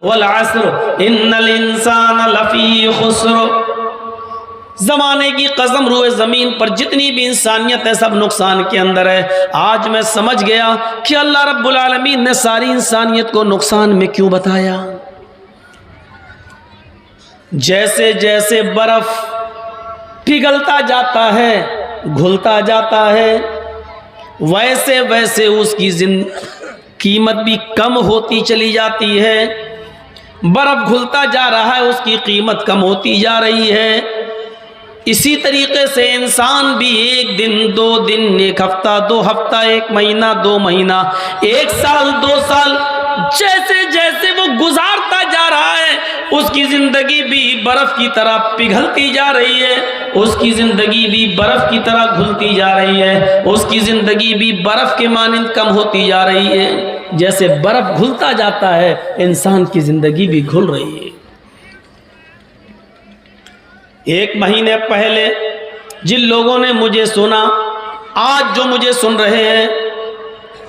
वल अस्र इन्नल इंसान लफी खुस्र। ज़माने की कसम, रूए ज़मीन पर जितनी भी इंसानियत है सब नुकसान के अंदर है। आज मैं समझ गया कि अल्लाह रब्बुल आलमीन ने सारी इंसानियत को नुकसान में क्यों बताया। जैसे जैसे बर्फ पिघलता जाता है, घुलता जाता है, वैसे वैसे उसकी कीमत भी कम होती चली जाती है। बर्फ घुलता जा रहा है, उसकी कीमत कम होती जा रही है। इसी तरीके से इंसान भी एक दिन, 2 दिन, 1 हफ्ता, 2 हफ्ता, 1 महीना, 2 महीना, 1 साल, 2 साल, जैसे जैसे वो गुजारता जा रहा है उसकी जिंदगी भी बर्फ की तरह पिघलती जा रही है, उसकी जिंदगी भी बर्फ की तरह घुलती जा रही है, उसकी जिंदगी भी बर्फ के मानिंद कम होती जा रही है। जैसे बर्फ घुलता जाता है, इंसान की जिंदगी भी घुल रही है। 1 महीने पहले जिन लोगों ने मुझे सुना, आज जो मुझे सुन रहे हैं,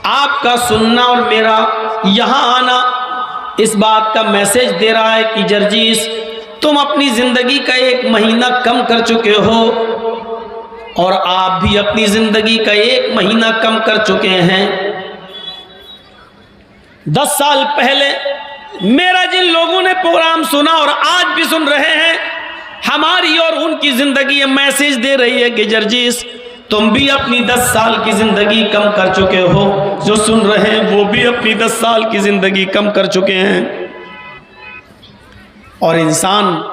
आपका सुनना और मेरा यहाँ आना इस बात का मैसेज दे रहा है कि जर्जीस, तुम अपनी जिंदगी का 1 महीना कम कर चुके हो और आप भी अपनी जिंदगी का 1 महीना कम कर चुके हैं। 10 साल पहले मेरा जिन लोगों ने प्रोग्राम सुना और आज भी सुन रहे हैं, हमारी और उनकी जिंदगी ये मैसेज दे रही है कि जर्जीस, तुम भी अपनी 10 साल की जिंदगी कम कर चुके हो। जो सुन रहे हैं वो भी अपनी 10 साल की जिंदगी कम कर चुके हैं। और इंसान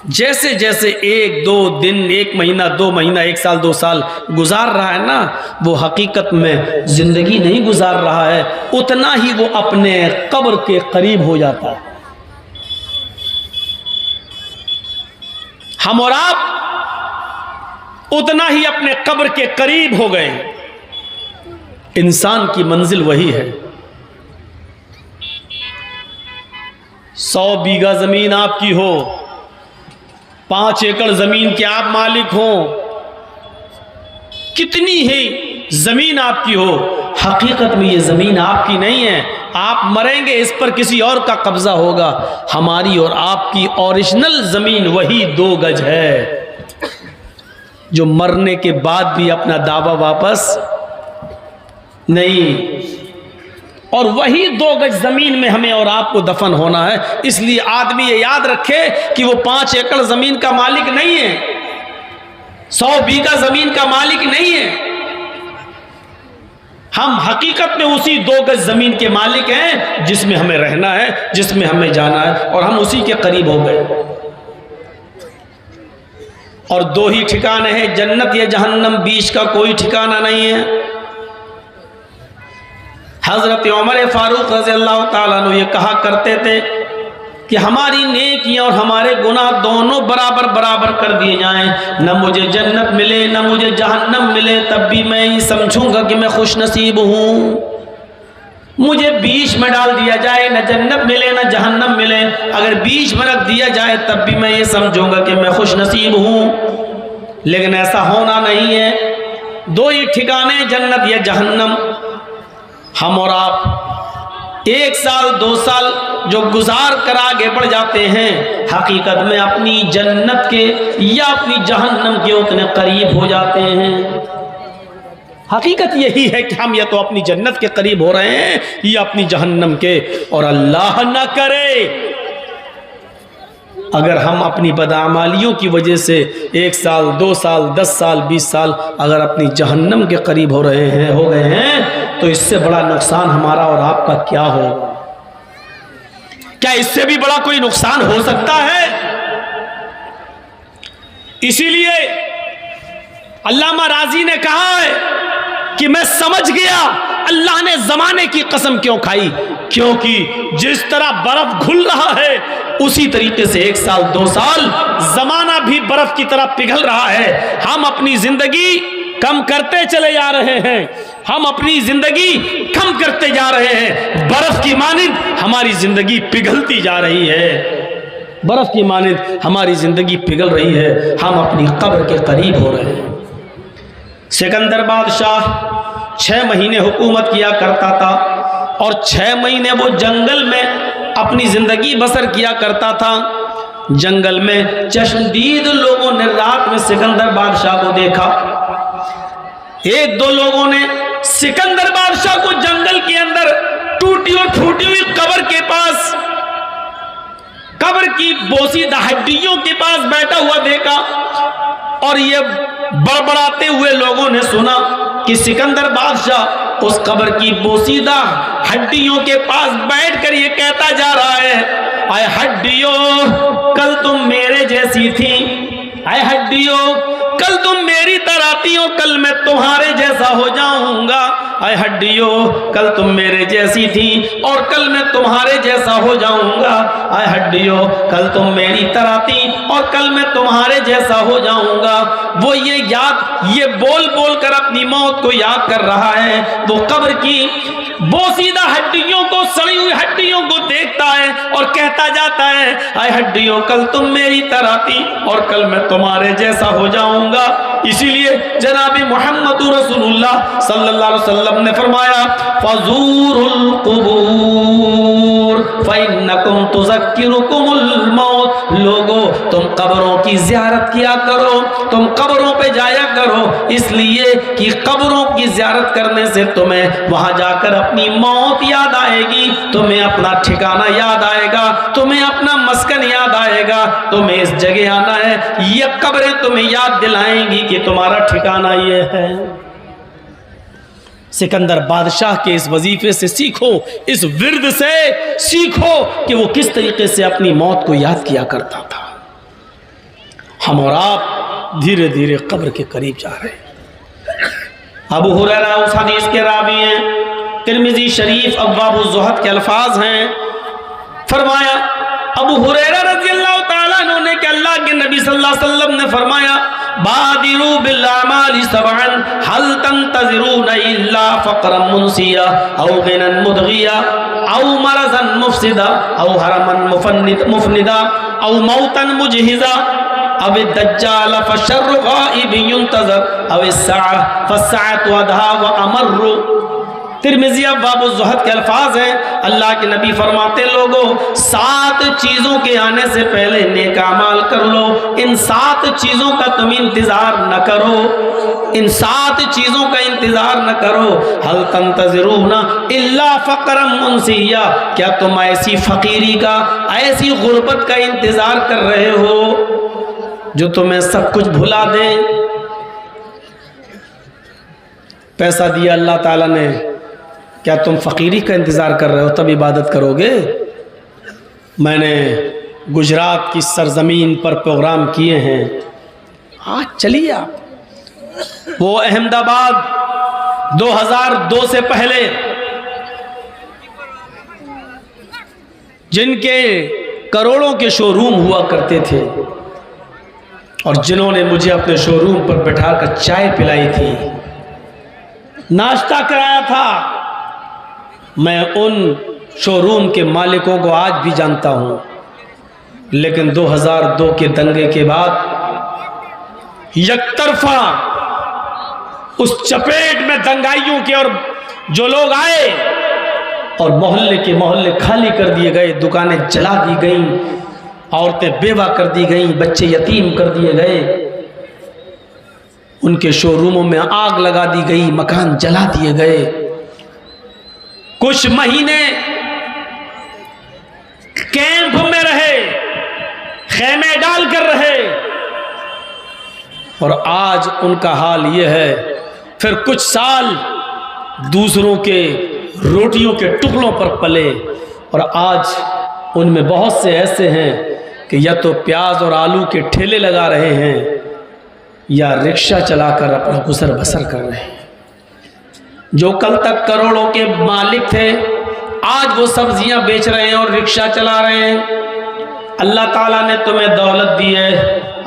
जैसे जैसे 1, 2 दिन, 1 महीना, 2 महीना, 1 साल, 2 साल गुजार रहा है ना, वो हकीकत में जिंदगी नहीं गुजार रहा है, उतना ही वो अपने कब्र के करीब हो जाता है। हम और आप उतना ही अपने कब्र के करीब हो गए। इंसान की मंजिल वही है। 100 बीघा जमीन आपकी हो, 5 एकड़ जमीन के आप मालिक हो, कितनी ही जमीन आपकी हो, हकीकत में ये जमीन आपकी नहीं है। आप मरेंगे, इस पर किसी और का कब्जा होगा। हमारी और आपकी ओरिजिनल जमीन वही 2 गज है, जो मरने के बाद भी अपना दावा वापस नहीं। और वही 2 गज जमीन में हमें और आपको दफन होना है। इसलिए आदमी ये याद रखे कि वो 5 एकड़ जमीन का मालिक नहीं है, 100 बीघा जमीन का मालिक नहीं है। हम हकीकत में उसी 2 गज जमीन के मालिक हैं जिसमें हमें रहना है, जिसमें हमें जाना है, और हम उसी के करीब हो गए। और 2 ही ठिकाने हैं, जन्नत या जहन्नम, बीच का कोई ठिकाना नहीं है। हजरत उमर फारूक रज़ी अल्लाह ताला अन्हु ये कहा करते थे कि हमारी नेकियां और हमारे गुनाह दोनों बराबर बराबर कर दिए जाएं, न मुझे जन्नत मिले न मुझे जहन्नम मिले, तब भी मैं ये समझूंगा कि मैं खुश नसीब हूँ। मुझे बीच में डाल दिया जाए, न जन्नत मिले न जहन्नम मिले, अगर बीच में रख दिया जाए तब भी मैं ये समझूंगा कि मैं खुश नसीब हूँ। लेकिन ऐसा होना नहीं है। 2 ही ठिकाने, जन्नत या जहन्नम। हम और आप 1 साल 2 साल जो गुजार कर आगे बढ़ जाते हैं, हकीकत में अपनी जन्नत के या अपनी जहन्नम के उतने करीब हो जाते हैं। हकीकत यही है कि हम या तो अपनी जन्नत के करीब हो रहे हैं या अपनी जहन्नम के। और अल्लाह न करे अगर हम अपनी बदअमालियों की वजह से 1 साल 2 साल 10 साल 20 साल अगर अपनी जहन्नम के करीब हो गए हैं, तो इससे बड़ा नुकसान हमारा और आपका क्या होगा? क्या इससे भी बड़ा कोई नुकसान हो सकता है? इसीलिए अल्लामा राजी ने कहा है कि मैं समझ गया अल्लाह ने जमाने की कसम क्यों खाई, क्योंकि जिस तरह बर्फ घुल रहा है उसी तरीके से 1 साल 2 साल जमाना भी बर्फ की तरह पिघल रहा है। हम अपनी जिंदगी कम करते चले जा रहे हैं, हम अपनी जिंदगी कम करते जा रहे हैं। बर्फ की मानिंद हमारी जिंदगी पिघलती जा रही है, बर्फ की मानिंद हमारी जिंदगी पिघल रही है। हम अपनी कब्र के करीब हो रहे हैं। सिकंदर बादशाह 6 महीने हुकूमत किया करता था और 6 महीने वो जंगल में अपनी जिंदगी बसर किया करता था। जंगल में चश्मदीद लोगों ने रात में सिकंदर बादशाह को देखा। एक दो लोगों ने सिकंदर बादशाह को जंगल के अंदर टूटी और फूटी हुई कब्र के पास, कब्र की बोसीदा हड्डियों के पास बैठा हुआ देखा। और ये बड़बड़ाते हुए लोगों ने सुना कि सिकंदर बादशाह उस कब्र की बोसीदा हड्डियों के पास बैठकर ये कहता जा रहा है, आए हड्डियों कल तुम मेरे जैसी थी, आए हड्डियों कल तुम मेरी तरह थी और कल मैं तुम्हारे जैसा हो जाऊंगा। आए हड्डियों कल तुम मेरे जैसी थी और कल मैं तुम्हारे जैसा हो जाऊंगा। आए हड्डियों कल तुम मेरी तरह थी और कल मैं तुम्हारे जैसा हो जाऊंगा। वो ये बोल बोल कर अपनी मौत को याद कर रहा है। वो कब्र की बोसीदा हड्डियों को, सड़ी हुई हड्डियों को देखता है और कहता जाता है, आए हड्डियों कल तुम मेरी तरह थी और कल मैं तुम्हारे जैसा हो जाऊंगा। इसीलिए जनाबी मोहम्मद रसूलुल्लाह सल्लल्लाहु अलैहि वसल्लम ने फरमाया, फज़ूरुल क़ुबूर फ़इन्नकुम तुज़क्किरुकुमुल मौत। लोगों तुम कब्रों की ज़ियारत किया करो, तुम कब्रों पे जाया करो, इसलिए कि कब्रों की ज़ियारत करने से तुम्हें वहां जाकर अपनी मौत याद आएगी, तुम्हें अपना ठिकाना याद आएगा, तुम्हें अपना मस्कन याद आएगा, तुम्हें इस जगह आना है। ये कब्रें तुम्हें याद दिलाएंगी कि तुम्हारा ठिकाना ये है। सिकंदर बादशाह के इस वजीफे से सीखो, इस विर्द से सीखो कि वो किस तरीके से अपनी मौत को याद किया करता था। हम और आप धीरे धीरे कब्र के करीब जा रहे हैं। अबू हुरैरा उस हदीस के रावी हैं। तिरमिज़ी शरीफ अब्वाबुज़ ज़ुहद के अल्फाज हैं। फरमाया अबू हुरैरा रज़ियल्लाहु ताला अन्हु ने कि अल्लाह के नबी सल्लल्लाहु अलैहि वसल्लम ने फरमाया, बादिरू बिल अमाली सबअन हल तंतज़िरून इल्ला फ़क़रन मुनसिया औ गिनन मुदगिया औ मरज़न मुफ़सिदा औ हरमन मुफ़निदा औ मौतन मुजहिज़ा अब दज्जाल फशर्रु गाइब युंतज़र अब अस्साअ फस्साअतु अदहा व अमर्रु। तिरमिज़ी अब्वाबुज़ ज़ुहद के अल्फाज हैं। अल्लाह के नबी फरमाते, लोगों 7 चीज़ों के आने से पहले नेक अमाल कर लो। इन 7 चीज़ों का तुम इंतज़ार न करो, इन 7 चीज़ों का इंतज़ार न करो। हल तंतज़िरून इल्ला फ़क़रन मुनसिया, क्या तुम ऐसी फ़कीरी का, ऐसी गुर्बत का इंतज़ार कर रहे हो जो तुम्हें सब कुछ भुला दे। पैसा दिया अल्लाह ताला ने, क्या तुम फ़कीरी का इंतज़ार कर रहे हो तब इबादत करोगे? मैंने गुजरात की सरजमीन पर प्रोग्राम किए हैं, आज चलिए आप। वो अहमदाबाद 2002 से पहले जिनके करोड़ों के शोरूम हुआ करते थे और जिन्होंने मुझे अपने शोरूम पर बैठाकर चाय पिलाई थी, नाश्ता कराया था, मैं उन शोरूम के मालिकों को आज भी जानता हूं। लेकिन 2002 के दंगे के बाद यकतरफा उस चपेट में दंगाइयों के और जो लोग आए और मोहल्ले के मोहल्ले खाली कर दिए गए, दुकानें जला दी गईं, औरतें बेवा कर दी गईं, बच्चे यतीम कर दिए गए, उनके शोरूमों में आग लगा दी गई, मकान जला दिए गए। कुछ महीने कैंप में रहे, खेमे डाल कर रहे, और आज उनका हाल यह है। फिर कुछ साल दूसरों के रोटियों के टुकड़ों पर पले, और आज उनमें बहुत से ऐसे हैं कि या तो प्याज और आलू के ठेले लगा रहे हैं या रिक्शा चलाकर अपना गुजर बसर कर रहे हैं। जो कल तक करोड़ों के मालिक थे, आज वो सब्जियां बेच रहे हैं और रिक्शा चला रहे हैं। अल्लाह ताला ने तुम्हें दौलत दी है,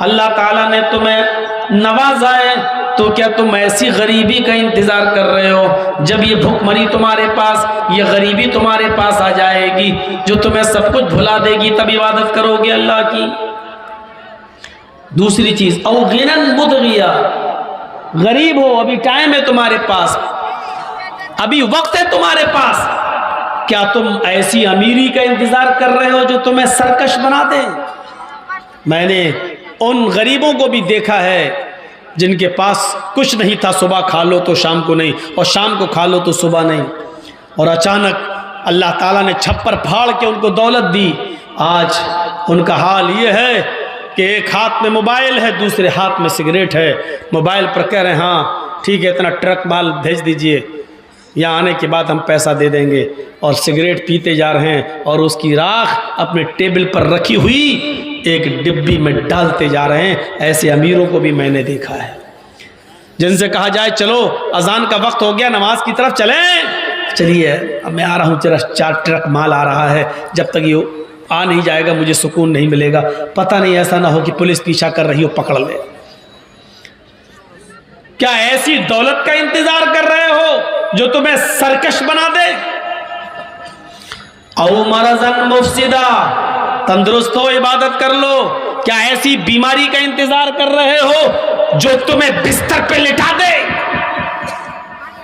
अल्लाह ताला ने तुम्हें नवाजा है, तो क्या तुम ऐसी गरीबी का इंतज़ार कर रहे हो? जब ये भुखमरी तुम्हारे पास, ये गरीबी तुम्हारे पास आ जाएगी जो तुम्हें सब कुछ भुला देगी, तब इबादत करोगे अल्लाह की। दूसरी चीज़, औ गिनन मुदगिया, गरीब हो, अभी टाइम है तुम्हारे पास, अभी वक्त है तुम्हारे पास, क्या तुम ऐसी अमीरी का इंतजार कर रहे हो जो तुम्हें सरकश बना दे? मैंने उन गरीबों को भी देखा है जिनके पास कुछ नहीं था, सुबह खा लो तो शाम को नहीं, और शाम को खा लो तो सुबह नहीं, और अचानक अल्लाह ताला ने छप्पर फाड़ के उनको दौलत दी। आज उनका हाल ये है कि एक हाथ में मोबाइल है, दूसरे हाथ में सिगरेट है। मोबाइल पर कह रहे हैं हाँ ठीक है, इतना ट्रक माल भेज दीजिए, यहाँ आने के बाद हम पैसा दे देंगे, और सिगरेट पीते जा रहे हैं और उसकी राख अपने टेबल पर रखी हुई एक डिब्बी में डालते जा रहे हैं। ऐसे अमीरों को भी मैंने देखा है। जिनसे कहा जाए चलो अजान का वक्त हो गया, नमाज की तरफ चलें, चलिए अब मैं आ रहा हूँ, जरा 4 ट्रक माल आ रहा है, जब तक ये आ नहीं जाएगा मुझे सुकून नहीं मिलेगा। पता नहीं ऐसा ना हो कि पुलिस पीछा कर रही हो, पकड़ ले। क्या ऐसी दौलत का इंतजार कर रहे हो जो तुम्हें सरकश बना दे? औ मरज़न मुफ्सिदा, तंदुरुस्त हो इबादत कर लो। क्या ऐसी बीमारी का इंतजार कर रहे हो जो तुम्हें बिस्तर पे लिटा दे?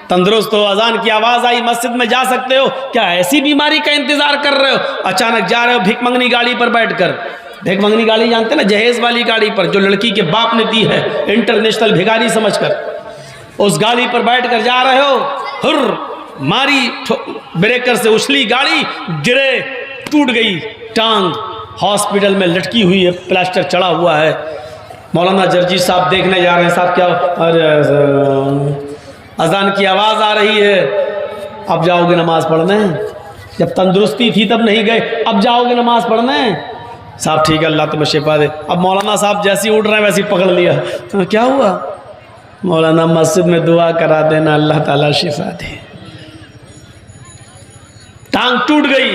तंदुरुस्त हो, अजान की आवाज आई, मस्जिद में जा सकते हो। क्या ऐसी बीमारी का इंतजार कर रहे हो? अचानक जा रहे हो भिख मंगनी गाड़ी पर बैठकर, भिख मंगनी गाड़ी जानते ना, जहेज वाली गाड़ी पर जो लड़की के बाप ने दी है इंटरनेशनल भिखारी समझकर, उस गाड़ी पर बैठकर जा रहे हो, हुर्र मारी ब्रेकर से उछली गाड़ी, गिरे, टूट गई टांग, हॉस्पिटल में लटकी हुई है, प्लास्टर चढ़ा हुआ है। मौलाना जर्जी साहब देखने जा रहे हैं, साहब क्या, अरे अजान की आवाज़ आ रही है, अब जाओगे नमाज पढ़ने? जब तंदुरुस्ती थी तब नहीं गए, अब जाओगे नमाज पढ़ने? साहब ठीक है, अल्लाह तुम्हें शिफा दे। अब मौलाना साहब जैसे ही उठ रहे हैं वैसे ही पकड़ लिया, तो क्या हुआ? मौलाना मस्जिद में दुआ करा देना, अल्लाह ताला शिफा दे। टांग टूट गई,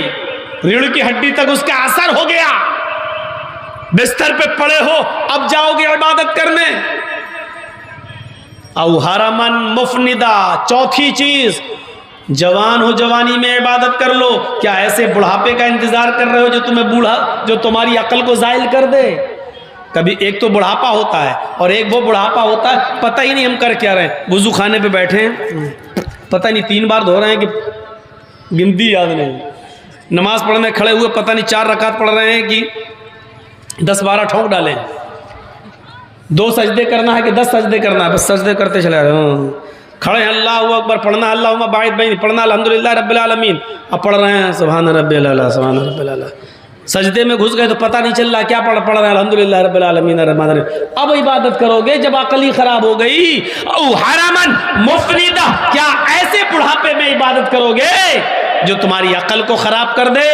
रीढ़ की हड्डी तक उसका असर हो गया, बिस्तर पे पड़े हो, अब जाओगे इबादत करने? औ हरमन मुफनिदा, चौथी चीज, जवान हो जवानी में इबादत कर लो। क्या ऐसे बुढ़ापे का इंतजार कर रहे हो जो तुम्हें जो तुम्हारी अकल को जायल कर दे? कभी एक तो बुढ़ापा होता है और एक वो बुढ़ापा होता है पता ही नहीं हम कर क्या रहे हैं। वुजू खाने पे बैठे हैं, पता नहीं 3 बार धो रहे हैं कि गिनती याद नहीं। नमाज पढ़ने खड़े हुए पता नहीं 4 रकात पढ़ रहे हैं कि 10-12 ठोंक डालें। 2 सजदे करना है कि 10 सजदे करना है, बस सजदे करते चले रहे हो। खड़े हैं, अल्लाह अकबर पढ़ना, अल्लाहुम्मा बाइद बैनी पढ़ना, अल्हम्दुलिल्लाह रब्बिल आलमीन, अब पढ़ रहे हैं सुभान रब्बिल आला, सुभान रब्बिल आला। सजदे में घुस गए तो पता नहीं चल रहा क्या पढ़ रहे हैं, अल्हम्दुलिल्लाह रब्बिल आलमीन रहमान रहीम। अब इबादत करोगे जब अकल ही खराब हो गई। औ हरमन मुफनिदा, क्या ऐसे बुढ़ापे में इबादत करोगे जो तुम्हारी अकल को खराब कर दे?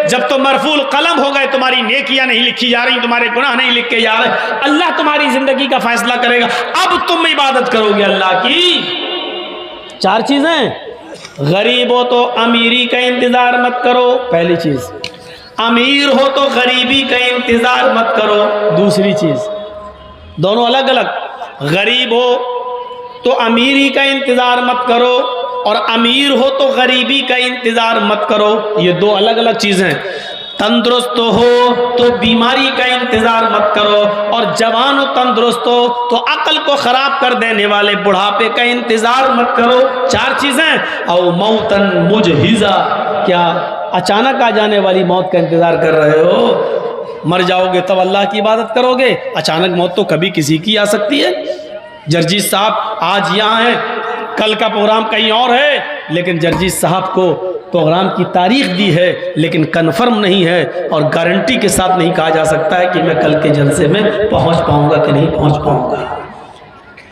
जब तो मरफूल कलम हो गए, तुम्हारी नेकियां नहीं लिखी जा रही, तुम्हारे गुनाह नहीं लिखे जा रहे, अल्लाह तुम्हारी जिंदगी का फैसला करेगा। अब तुम इबादत करोगे अल्लाह की। 4 चीजें, गरीब हो तो अमीरी का इंतजार मत करो, पहली चीज। अमीर हो तो गरीबी का इंतजार मत करो, दूसरी चीज। दोनों अलग अलग। गरीब हो तो अमीरी का इंतजार मत करो, और अमीर हो तो गरीबी का इंतजार मत करो, ये 2 अलग अलग चीजें। तंदुरुस्त हो तो बीमारी का इंतजार मत करो, और जवान हो तंदुरुस्त हो तो अकल को खराब कर देने वाले बुढ़ापे का इंतजार मत करो। 4 चीजें। और मौतन मुजहिजा, क्या अचानक आ जाने वाली मौत का इंतजार कर रहे हो? मर जाओगे तब अल्लाह की इबादत करोगे? अचानक मौत तो कभी किसी की आ सकती है। जर्जी साहब आज यहाँ है, कल का प्रोग्राम कहीं और है, लेकिन जर्जी साहब को प्रोग्राम की तारीख दी है लेकिन कंफर्म नहीं है, और गारंटी के साथ नहीं कहा जा सकता है कि मैं कल के जलसे में पहुंच पाऊंगा कि नहीं पहुंच पाऊंगा।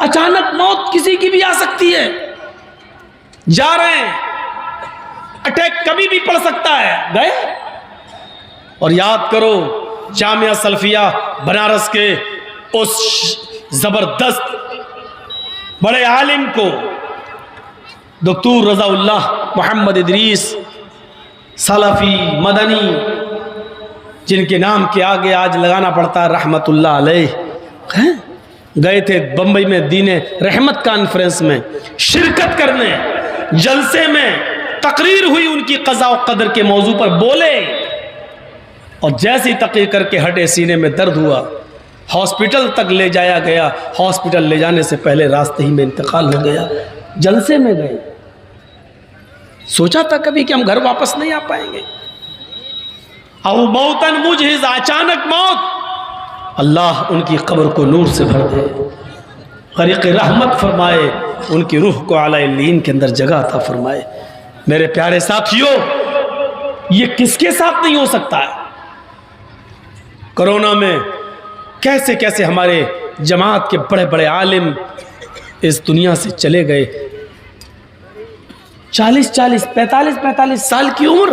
अचानक मौत किसी की भी आ सकती है। जा रहे हैं, अटैक कभी भी पड़ सकता है, गए। और याद करो जामिया सल्फिया बनारस के उस जबरदस्त बड़े आलिम को, डॉक्टर रज़ाउल्लाह मोहम्मद इदरीस सलफ़ी मदनी, जिनके नाम के आगे आज लगाना पड़ता है रहमतुल्लाह अलैह, गए थे बम्बई में दीने रहमत कॉन्फ्रेंस में शिरकत करने। जलसे में तकरीर हुई, उनकी क़ज़ा व क़दर के मौजू पर बोले, और जैसे ही तकरीर करके हटे सीने में दर्द हुआ, हॉस्पिटल तक ले जाया गया। हॉस्पिटल ले जाने से पहले रास्ते ही में इंतकाल हो गया। जलसे में गए, सोचा था कभी कि हम घर वापस नहीं आ पाएंगे? औ मौतन मुजहिज, अचानक मौत। अल्लाह उनकी कब्र को नूर से भर दे, गरीक़ रहमत फरमाए, उनकी रूह को आला इल्लीन के अंदर जगह अता फरमाए। मेरे प्यारे साथियों, ये किसके साथ नहीं हो सकता है? कोरोना में कैसे कैसे हमारे जमात के बड़े बड़े आलिम इस दुनिया से चले गए। 40-40, 45-45 साल की उम्र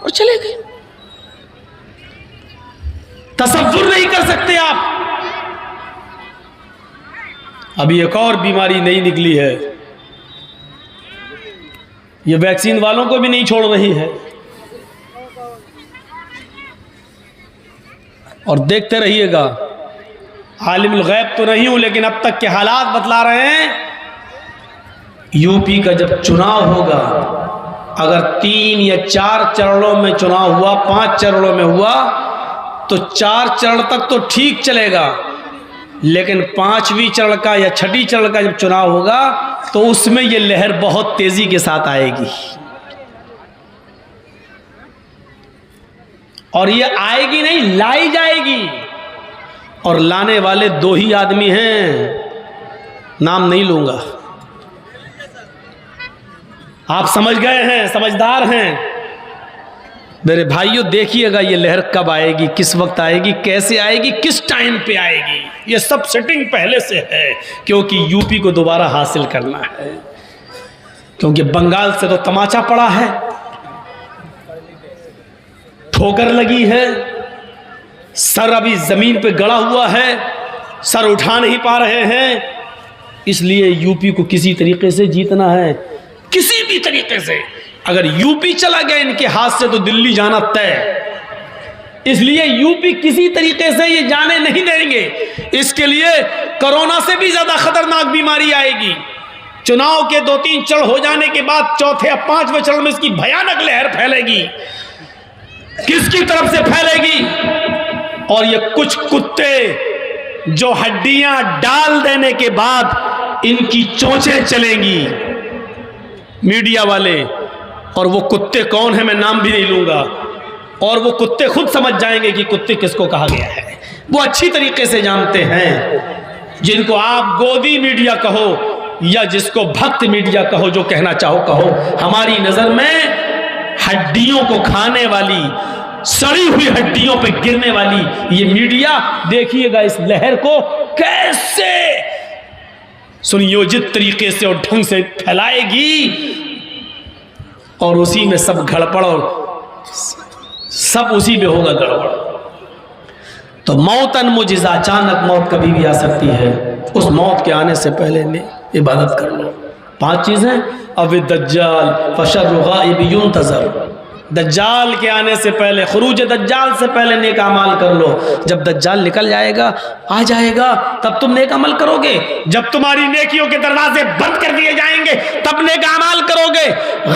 और चले गए। तसव्वुर नहीं कर सकते आप। अभी एक और बीमारी नई निकली है, ये वैक्सीन वालों को भी नहीं छोड़ रही है। और देखते रहिएगा, आलिमुल गैब तो नहीं हूं, लेकिन अब तक के हालात बतला रहे हैं। यूपी का जब चुनाव होगा, अगर 3 या 4 चरणों में चुनाव हुआ, 5 चरणों में हुआ, तो 4 चरण तक तो ठीक चलेगा, लेकिन 5वीं चरण का या 6ठी चरण का जब चुनाव होगा, तो उसमें ये लहर बहुत तेजी के साथ आएगी। और ये आएगी नहीं, लाई जाएगी। और लाने वाले 2 ही आदमी हैं, नाम नहीं लूंगा। आप समझ गए हैं, समझदार हैं। मेरे भाइयों, देखिएगा ये लहर कब आएगी, किस वक्त आएगी, कैसे आएगी, किस टाइम पे आएगी। ये सब सेटिंग पहले से है, क्योंकि यूपी को दोबारा हासिल करना है। क्योंकि बंगाल से तो तमाचा पड़ा है, ठोकर लगी है, सर अभी जमीन पे गड़ा हुआ है, सर उठा नहीं पा रहे हैं। इसलिए यूपी को किसी तरीके से जीतना है, किसी भी तरीके से। अगर यूपी चला गया इनके हाथ से, तो दिल्ली जाना तय। इसलिए यूपी किसी तरीके से ये जाने नहीं देंगे। इसके लिए कोरोना से भी ज्यादा खतरनाक बीमारी आएगी। चुनाव के 2-3 चरण हो जाने के बाद 4थे या 5वें चरण में इसकी भयानक लहर फैलेगी। किसकी तरफ से फैलेगी? और ये कुछ कुत्ते जो हड्डियां डाल देने के बाद इनकी चोंचें चलेंगी, मीडिया वाले। और वो कुत्ते कौन है मैं नाम भी नहीं लूंगा। और वो कुत्ते खुद समझ जाएंगे कि कुत्ते किसको कहा गया है। वो अच्छी तरीके से जानते हैं। जिनको आप गोदी मीडिया कहो या जिसको भक्त मीडिया कहो, जो कहना चाहो कहो, हमारी नजर में हड्डियों को खाने वाली, सड़ी हुई हड्डियों पे गिरने वाली ये मीडिया, देखिएगा इस लहर को कैसे सुनियोजित तरीके से और ढंग से फैलाएगी। और उसी में सब गड़बड़, और सब उसी में होगा गड़बड़। तो मौतन मुजिज़, अचानक मौत कभी भी आ सकती है। उस मौत के आने से पहले ने इबादत कर लो। 5 चीजें। अब दज्जाल फशर्रु गाइब युंतज़र, दज्जाल के आने से पहले, खुरूज दज्जाल से पहले नेक अमाल कर लो। जब दज्जाल निकल जाएगा, आ जाएगा, तब तुम नेक अमल करोगे। जब तुम्हारी नेकियों के दरवाजे बंद कर दिए जाएंगे, तब नेक अमाल करोगे।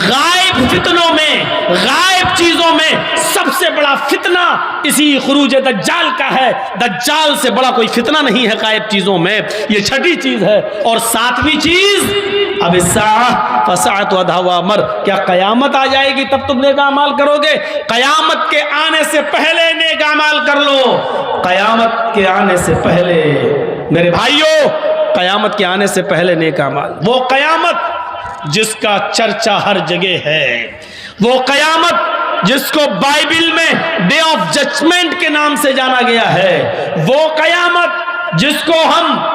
गायब फितनों में, गायब चीजों में सबसे बड़ा फितना इसी खुरूज दज्जाल का है। दज्जाल से बड़ा कोई फितना नहीं है गायब चीजों में। ये 6ठी चीज है। और 7वीं चीज, अब फसाअत व दहवा अमर, क्या कयामत आ जाएगी तब तुम नेक अमाल करोगे? कयामत के आने से पहले नेक अमाल कर लो। कयामत के आने से पहले मेरे भाइयों, कयामत के आने से पहले नेक अमाल। वो कयामत जिसका चर्चा हर जगह है, वो कयामत जिसको बाइबिल में डे ऑफ जजमेंट के नाम से जाना गया है, वो कयामत जिसको हम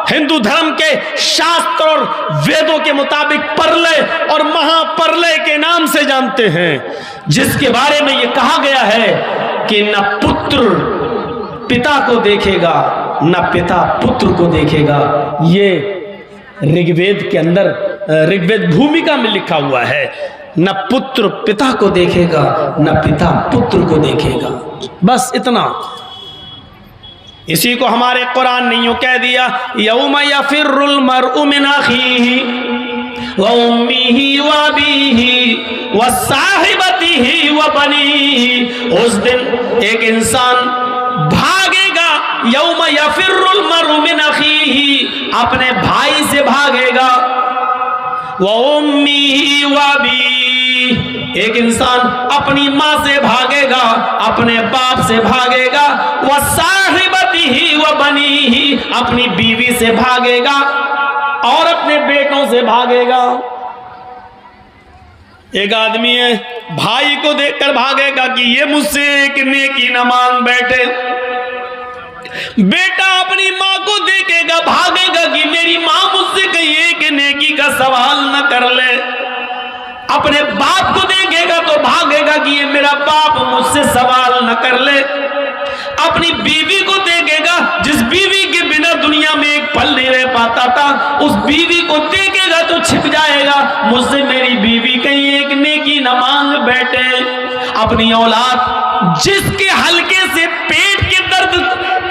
हिंदू धर्म के शास्त्र और वेदों के मुताबिक परलय और महापरलय के नाम से जानते हैं, जिसके बारे में ये कहा गया है कि न पुत्र पिता को देखेगा, न पिता पुत्र को देखेगा। ये ऋग्वेद के अंदर, ऋग्वेद भूमिका में लिखा हुआ है। न पुत्र पिता को देखेगा, न पिता पुत्र को देखेगा। बस इतना। इसी को हमारे कुरान ने यूं कह दिया, यौम यफिर्रुल मरउ मिन अखीही व उम्मिही व अबीही व साहिबतिही व बनीही। उस दिन एक इंसान भागेगा, यौम यफिर्रुल मरउ मिन अखीही, अपने भाई से भागेगा, व उम्मिही व अबीही, एक इंसान अपनी माँ से भागेगा, अपने बाप से भागेगा, वह साहिबती ही वह बनी ही, अपनी बीवी से भागेगा और अपने बेटों से भागेगा। एक आदमी है, भाई को देखकर भागेगा कि ये मुझसे एक नेकी न मांग बैठे। बेटा अपनी माँ को देखेगा, भागेगा कि मेरी माँ मुझसे कहीं एक नेकी का सवाल न कर ले। अपने बाप को देखेगा तो भागेगा कि ये मेरा बाप मुझसे सवाल न कर ले। अपनी बीवी को देखेगा, जिस बीवी के बिना दुनिया में एक पल नहीं रह पाता था, उस बीवी को देखेगा तो छिप जाएगा, मुझसे मेरी बीवी कहीं एक नेकी न मांग बैठे। अपनी औलाद, जिसके हल्के से पेट के दर्द,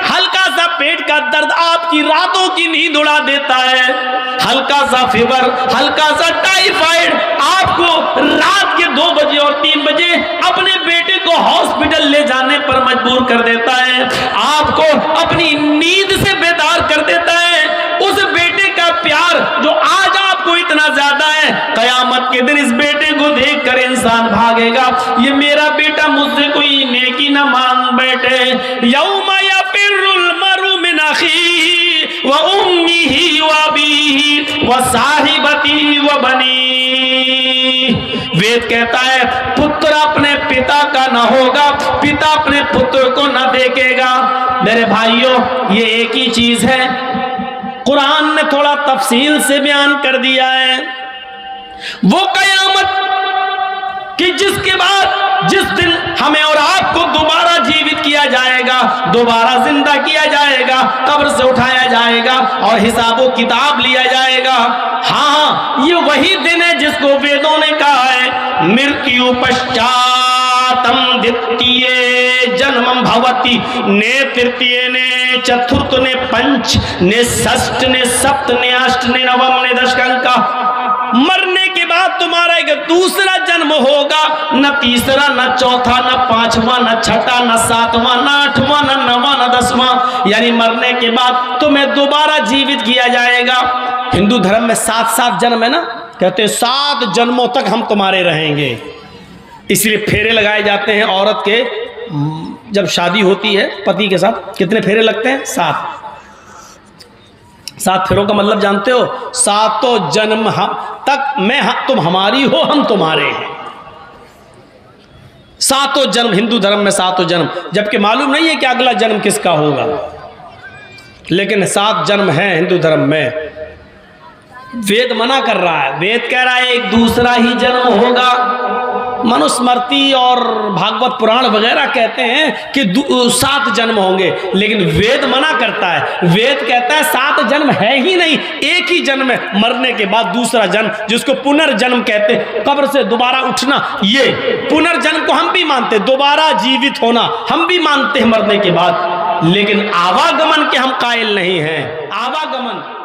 हल्का सा पेट का दर्द आपकी रातों की नींद उड़ा देता है, हल्का सा फीवर, हल्का सा टाइफाइड आपको रात के 2 बजे और 3 बजे अपने बेटे को हॉस्पिटल ले जाने पर मजबूर कर देता है, आपको अपनी नींद से बेदार कर देता है। उस बेटे का प्यार जो आज आपको इतना ज्यादा है, कयामत के दिन इस बेटे को देखकर इंसान भागेगा, ये मेरा बेटा मुझसे कोई नेकी न मांग बैठे। यौमा यफिरुल मरु मिन अखीही व उम्मिही व अबीही व साहिबती व बनी। वेद कहता है, पुत्र अपने पिता का न होगा, पिता अपने पुत्र को न देखेगा। मेरे भाइयों, ये एक ही चीज है, कुरान ने थोड़ा तफसील से बयान कर दिया है। वो कयामत कि जिसके बाद जिस दिन हमें और आपको दोबारा जीवित किया जाएगा, दोबारा जिंदा किया जाएगा, कब्र से उठाया जाएगा और हिसाबो किताब लिया जाएगा। हाँ, ये वही दिन है जिसको वेदों ने कहा है, मृत्यु पश्चातम द्वितीय जन्मम भवति, ने तृतीय ने चतुर्थ ने पंच ने षष्ठ ने सप्त ने अष्ट ने नवम ने दशकं का। मरने के बाद तुम्हारा एक दूसरा जन्म होगा, न तीसरा, न चौथा, न पांचवा, न छठा, न सातवां, न आठवां, न नवां, न 10वां। यानी मरने के बाद तुम्हें दोबारा जीवित किया जाएगा। हिंदू धर्म में 7 जन्म है ना, कहते हैं 7 जन्मों तक हम तुम्हारे रहेंगे। इसलिए फेरे लगाए जाते हैं औरत के, जब शादी होती है पति के साथ कितने फेरे लगते हैं? 7 फेरों का मतलब जानते हो? 7 जन्म तक तुम हमारी हो, हम तुम्हारे हैं। 7 जन्म हिंदू धर्म में, 7 जन्म, जबकि मालूम नहीं है कि अगला जन्म किसका होगा, लेकिन 7 जन्म है हिंदू धर्म में। वेद मना कर रहा है, वेद कह रहा है एक दूसरा ही जन्म होगा। मनुस्मृति और भागवत पुराण वगैरह कहते हैं कि 7 जन्म होंगे, लेकिन वेद मना करता है। वेद कहता है 7 जन्म है ही नहीं, एक ही जन्म है, मरने के बाद दूसरा जन्म, जिसको पुनर्जन्म कहते हैं, कब्र से दोबारा उठना। ये पुनर्जन्म को हम भी मानते, दोबारा जीवित होना हम भी मानते हैं मरने के बाद, लेकिन आवागमन के हम कायल नहीं हैं। आवागमन